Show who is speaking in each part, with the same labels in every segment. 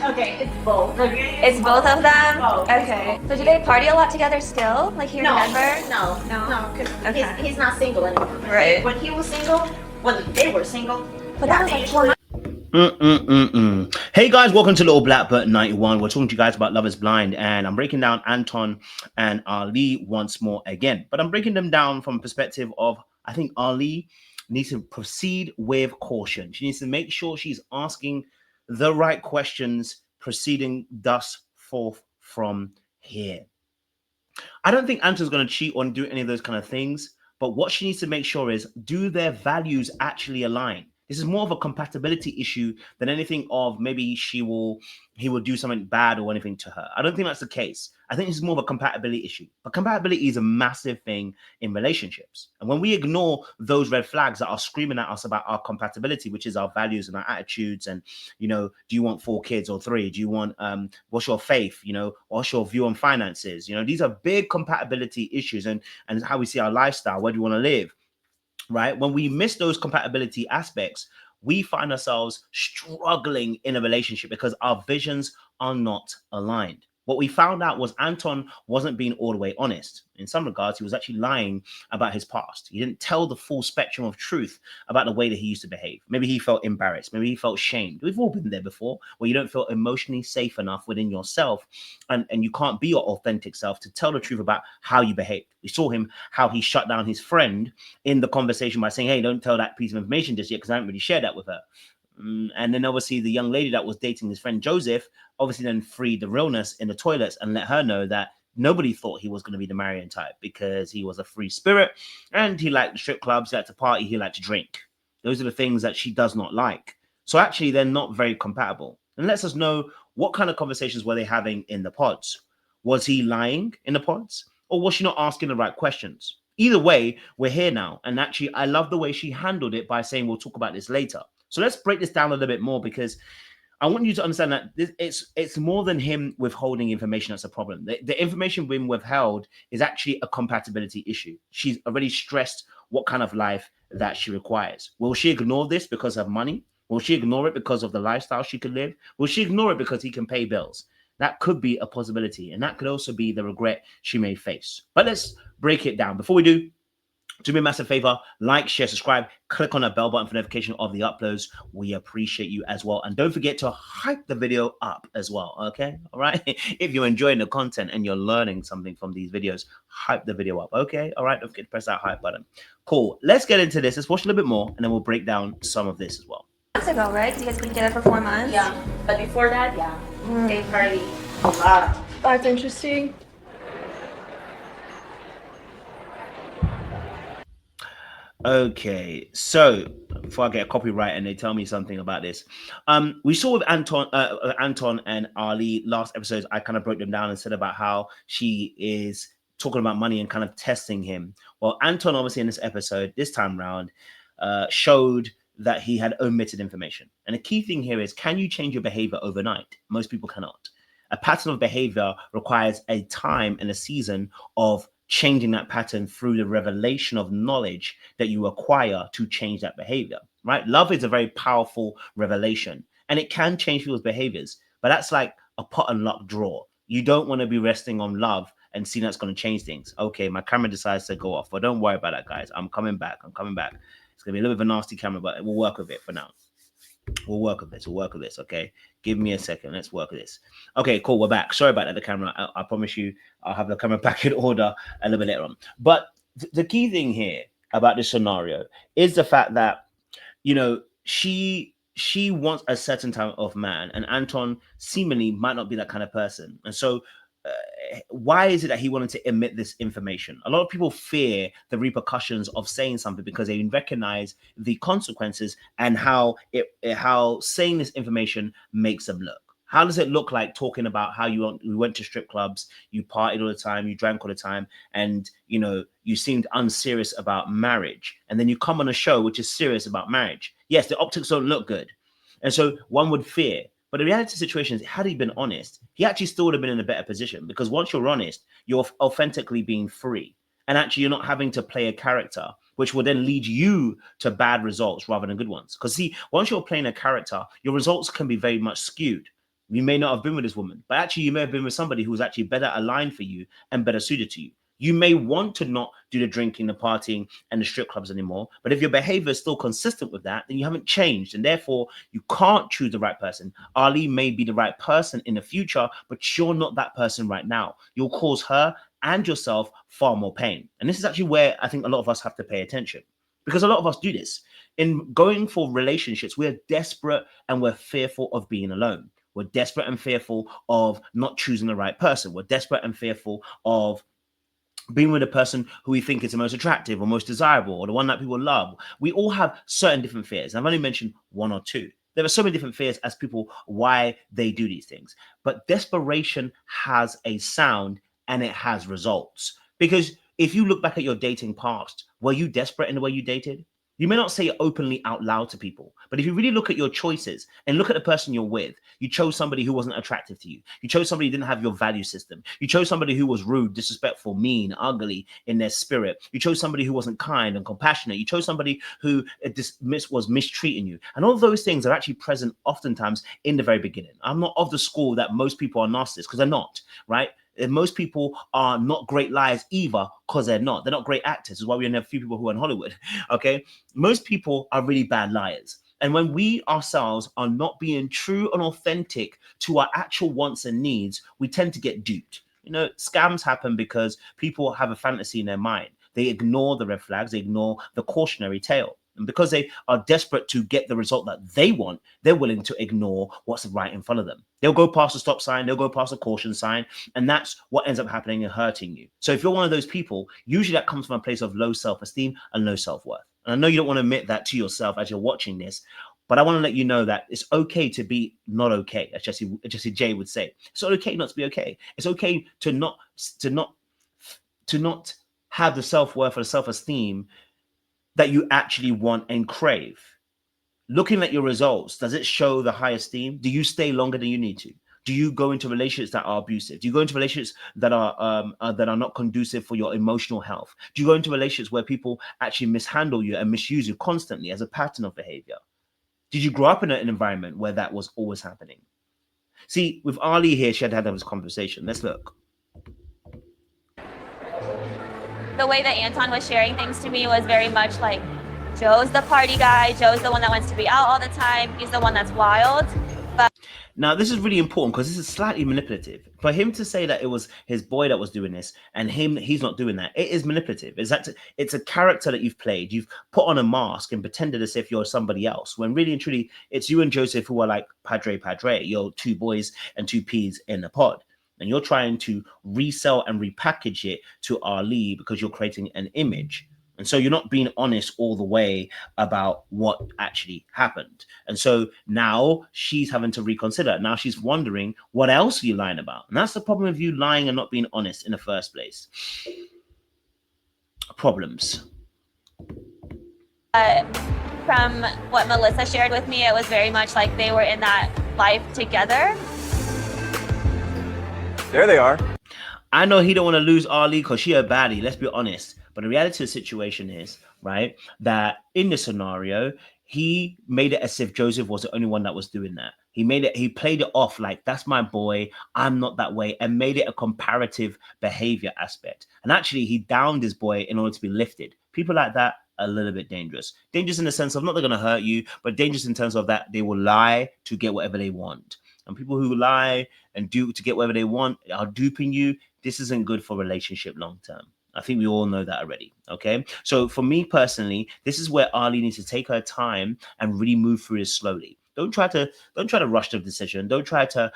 Speaker 1: Okay, it's both.
Speaker 2: It's both of them?
Speaker 1: Both.
Speaker 2: Okay. So do they party a lot together still? Like here in Denver?
Speaker 1: No, because he's not single anymore.
Speaker 2: Right.
Speaker 1: When he was single, when they were single,
Speaker 2: but that was like 4 months.
Speaker 3: Hey guys, welcome to Little Blackbird 91. We're talking to you guys about Love is Blind, and I'm breaking down Anton and Ali once more again. But I'm breaking them down from a perspective of, I think Ali needs to proceed with caution. She needs to make sure she's asking the right questions, proceeding thus forth from here. I don't think Anton's going to cheat or do any of those kind of things, but what she needs to make sure is, do their values actually align? This is more of a compatibility issue than anything of maybe he will do something bad or anything to her. I don't think that's the case. I think this is more of a compatibility issue. But compatibility is a massive thing in relationships. And when we ignore those red flags that are screaming at us about our compatibility, which is our values and our attitudes, and, you know, do you want 4 kids or 3? Do you want, what's your faith? You know, what's your view on finances? You know, these are big compatibility issues, and how we see our lifestyle, where do we want to live? Right? When we miss those compatibility aspects, we find ourselves struggling in a relationship because our visions are not aligned. What we found out was Anton wasn't being all the way honest. In some regards, he was actually lying about his past. He didn't tell the full spectrum of truth about the way that he used to behave. Maybe he felt embarrassed. Maybe he felt shamed. We've all been there before, where you don't feel emotionally safe enough within yourself, and you can't be your authentic self to tell the truth about how you behaved. We saw him, how he shut down his friend in the conversation by saying, hey, don't tell that piece of information just yet because I haven't really shared that with her. And then obviously the young lady that was dating his friend Joseph obviously then freed the realness in the toilets and let her know that nobody thought he was going to be the Marion type, because he was a free spirit and he liked strip clubs, he liked to party, he liked to drink. Those are the things that she does not like. So actually they're not very compatible. And lets us know, what kind of conversations were they having in the pods? Was he lying in the pods, or was she not asking the right questions? Either way, we're here now. And actually, I love the way she handled it by saying, we'll talk about this later. So let's break this down a little bit more, because I want you to understand that it's more than him withholding information that's a problem. The information being withheld is actually a compatibility issue. She's already stressed what kind of life that she requires. Will she ignore this because of money? Will she ignore it because of the lifestyle she could live? Will she ignore it because he can pay bills? That could be a possibility, and that could also be the regret she may face. But let's break it down. Before we do me a massive favor, like, share, subscribe, click on that bell button for notification of the uploads. We appreciate you as well. And don't forget to hype the video up as well, okay? All right? If you're enjoying the content and you're learning something from these videos, hype the video up, okay? All right? Don't forget to press that hype button. Cool. Let's get into this. Let's watch a little bit more, and then we'll break down some of this as well.
Speaker 2: Months ago, right? Because you guys have been together for 4 months?
Speaker 1: Yeah, but before that, yeah, they party a lot.
Speaker 2: That's interesting.
Speaker 3: Okay, so before I get a copyright and they tell me something about this, we saw with Anton and Ali last episodes. I kind of broke them down and said about how she is talking about money and kind of testing him. Well, Anton obviously in this episode, this time round, showed that he had omitted information. And the key thing here is, can you change your behavior overnight? Most people cannot. A pattern of behavior requires a time and a season of changing that pattern through the revelation of knowledge that you acquire to change that behavior, right? Love is a very powerful revelation, and it can change people's behaviors, but that's like a pot and lock drawer. You don't want to be resting on love and seeing that's going to change things. Okay, my camera decides to go off, but don't worry about that, guys. I'm coming back. It's going to be a little bit of a nasty camera, but we'll work with it for now. We'll work with this. Okay, give me a second. Let's work with this. Okay, cool. We're back. Sorry about that. The camera. I promise you, I'll have the camera back in order a little bit later on. But the key thing here about this scenario is the fact that, you know, she wants a certain type of man, and Anton seemingly might not be that kind of person, and so. Why is it that he wanted to emit this information? A lot of people fear the repercussions of saying something because they recognize the consequences and how saying this information makes them look. How does it look like talking about how you went to strip clubs, you partied all the time, you drank all the time, and you know you seemed unserious about marriage, and then you come on a show which is serious about marriage? Yes, the optics don't look good, and so one would fear. But the reality situation is, had he been honest, he actually still would have been in a better position, because once you're honest, you're authentically being free. And actually, you're not having to play a character, which will then lead you to bad results rather than good ones. Because see, once you're playing a character, your results can be very much skewed. You may not have been with this woman, but actually you may have been with somebody who was actually better aligned for you and better suited to you. You may want to not do the drinking, the partying, and the strip clubs anymore. But if your behavior is still consistent with that, then you haven't changed. And therefore, you can't choose the right person. Ali may be the right person in the future, but you're not that person right now. You'll cause her and yourself far more pain. And this is actually where I think a lot of us have to pay attention, because a lot of us do this. In going for relationships, we're desperate and we're fearful of being alone. We're desperate and fearful of not choosing the right person. We're desperate and fearful of being with a person who we think is the most attractive or most desirable or the one that people love. We all have certain different fears. I've only mentioned one or two. There are so many different fears as people why they do these things. But desperation has a sound and it has results. Because if you look back at your dating past, were you desperate in the way you dated? You may not say it openly out loud to people, but if you really look at your choices and look at the person you're with, you chose somebody who wasn't attractive to you. You chose somebody who didn't have your value system. You chose somebody who was rude, disrespectful, mean, ugly in their spirit. You chose somebody who wasn't kind and compassionate. You chose somebody who was mistreating you. And all those things are actually present oftentimes in the very beginning. I'm not of the school that most people are narcissists, because they're not, right? And most people are not great liars either, because they're not. They're not great actors. This is why we only have a few people who are in Hollywood, okay? Most people are really bad liars. And when we ourselves are not being true and authentic to our actual wants and needs, we tend to get duped. You know, scams happen because people have a fantasy in their mind. They ignore the red flags. They ignore the cautionary tale. And because they are desperate to get the result that they want, they're willing to ignore what's right in front of them. They'll go past the stop sign, they'll go past the caution sign, and that's what ends up happening and hurting you. So if you're one of those people, usually that comes from a place of low self-esteem and low self-worth. And I know you don't want to admit that to yourself as you're watching this, but I want to let you know that it's okay to be not okay, as Jesse J would say. It's okay not to be okay. It's okay to not have the self-worth or the self-esteem that you actually want and crave. Looking at your results, does it show the high esteem? Do you stay longer than you need to? Do you go into relationships that are abusive? Do you go into relationships that are not conducive for your emotional health? Do you go into relationships where people actually mishandle you and misuse you constantly as a pattern of behavior? Did you grow up in an environment where that was always happening? See, with Ali here, she had to have this conversation. Let's look.
Speaker 2: The way that Anton was sharing things to me was very much like, Joe's the party guy. Joe's the one that wants to be out all the time. He's the one that's wild. But
Speaker 3: now, this is really important because this is slightly manipulative. For him to say that it was his boy that was doing this and he's not doing that, it is manipulative. It's a character that you've played. You've put on a mask and pretended as if you're somebody else, when really and truly it's you and Joseph who are like padre. You're two boys and two peas in a pod. And you're trying to resell and repackage it to Ali because you're creating an image. And so you're not being honest all the way about what actually happened. And so now she's having to reconsider. Now she's wondering, what else are you lying about? And that's the problem with you lying and not being honest in the first place. Problems.
Speaker 2: From what Melissa shared with me, it was very much like they were in that life together.
Speaker 4: There they are.
Speaker 3: I know he don't want to lose Ali because she a baddie, let's be honest. But the reality of the situation is, right, that in this scenario, he made it as if Joseph was the only one that was doing that. He played it off like, that's my boy, I'm not that way, and made it a comparative behavior aspect. And actually, he downed his boy in order to be lifted. People like that are a little bit dangerous. Dangerous in the sense of not they're going to hurt you, but dangerous in terms of that they will lie to get whatever they want. And people who lie and do to get whatever they want are duping you. This isn't good for relationship long term. I think we all know that already. Okay. So for me personally, this is where Ali needs to take her time and really move through this slowly. Don't try to rush the decision. Don't try to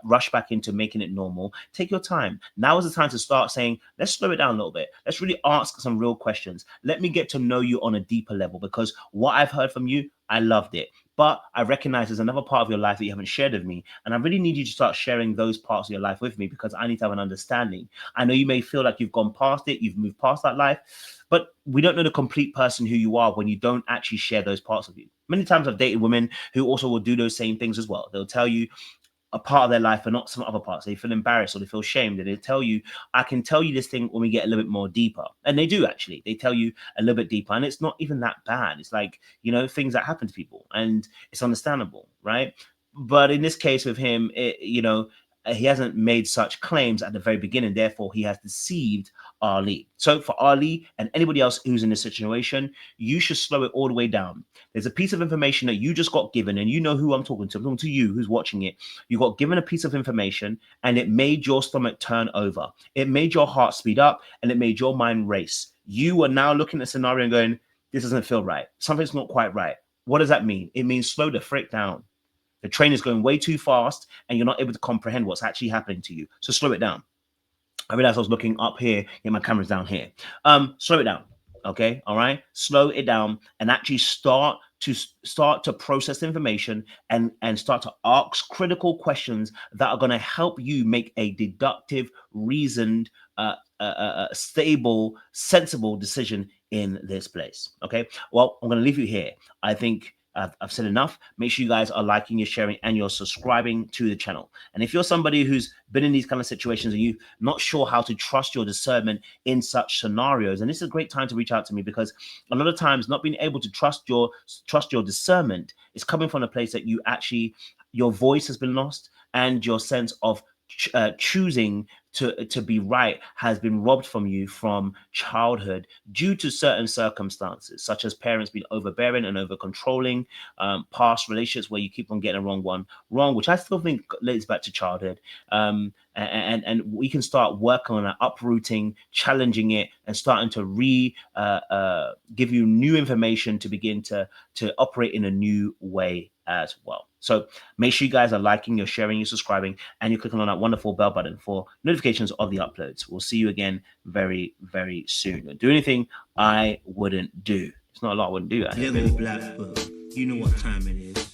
Speaker 3: rush back into making it normal. Take your time. Now is the time to start saying, let's slow it down a little bit. Let's really ask some real questions. Let me get to know you on a deeper level, because what I've heard from you, I loved it. But I recognize there's another part of your life that you haven't shared with me. And I really need you to start sharing those parts of your life with me, because I need to have an understanding. I know you may feel like you've gone past it, you've moved past that life, but we don't know the complete person who you are when you don't actually share those parts of you. Many times I've dated women who also will do those same things as well. They'll tell you a part of their life, but not some other parts. They feel embarrassed or they feel shamed, and they tell you, I can tell you this thing when we get a little bit more deeper. And they do actually. They tell you a little bit deeper, and it's not even that bad. It's like, things that happen to people, and it's understandable, right? but in this case with him, he hasn't made such claims at the very beginning. Therefore, he has deceived Ali. So for Ali and anybody else who's in this situation, you should slow it all the way down. There's a piece of information that you just got given, and you know who I'm talking to. I'm talking to you who's watching it. You got given a piece of information, and it made your stomach turn over. It made your heart speed up, and it made your mind race. You are now looking at the scenario and going, this doesn't feel right. Something's not quite right. What does that mean? It means slow the frick down. The train is going way too fast and you're not able to comprehend what's actually happening to you. So slow it down. I realized I was looking up here. Yeah, my camera's down here. Slow it down. Okay. All right. Slow it down and actually start to process the information and start to ask critical questions that are going to help you make a deductive, reasoned, stable, sensible decision in this place. Okay. Well, I'm going to leave you here. I think I've said enough. Make sure you guys are liking, you're sharing, and you're subscribing to the channel. And if you're somebody who's been in these kind of situations and you're not sure how to trust your discernment in such scenarios, and this is a great time to reach out to me, because a lot of times not being able to trust your discernment is coming from a place that your voice has been lost, and your sense of choosing to be right has been robbed from you from childhood due to certain circumstances, such as parents being overbearing and over controlling, past relationships where you keep on getting a wrong one wrong, which I still think relates back to childhood. And we can start working on that, uprooting, challenging it, and starting to give you new information to begin to operate in a new way as well. So make sure you guys are liking, you're sharing, you're subscribing, and you're clicking on that wonderful bell button for notifications of the uploads. We'll see you again very, very soon. Don't do anything I wouldn't do. It's not a lot I wouldn't do.
Speaker 4: Little black book, you know what time it is.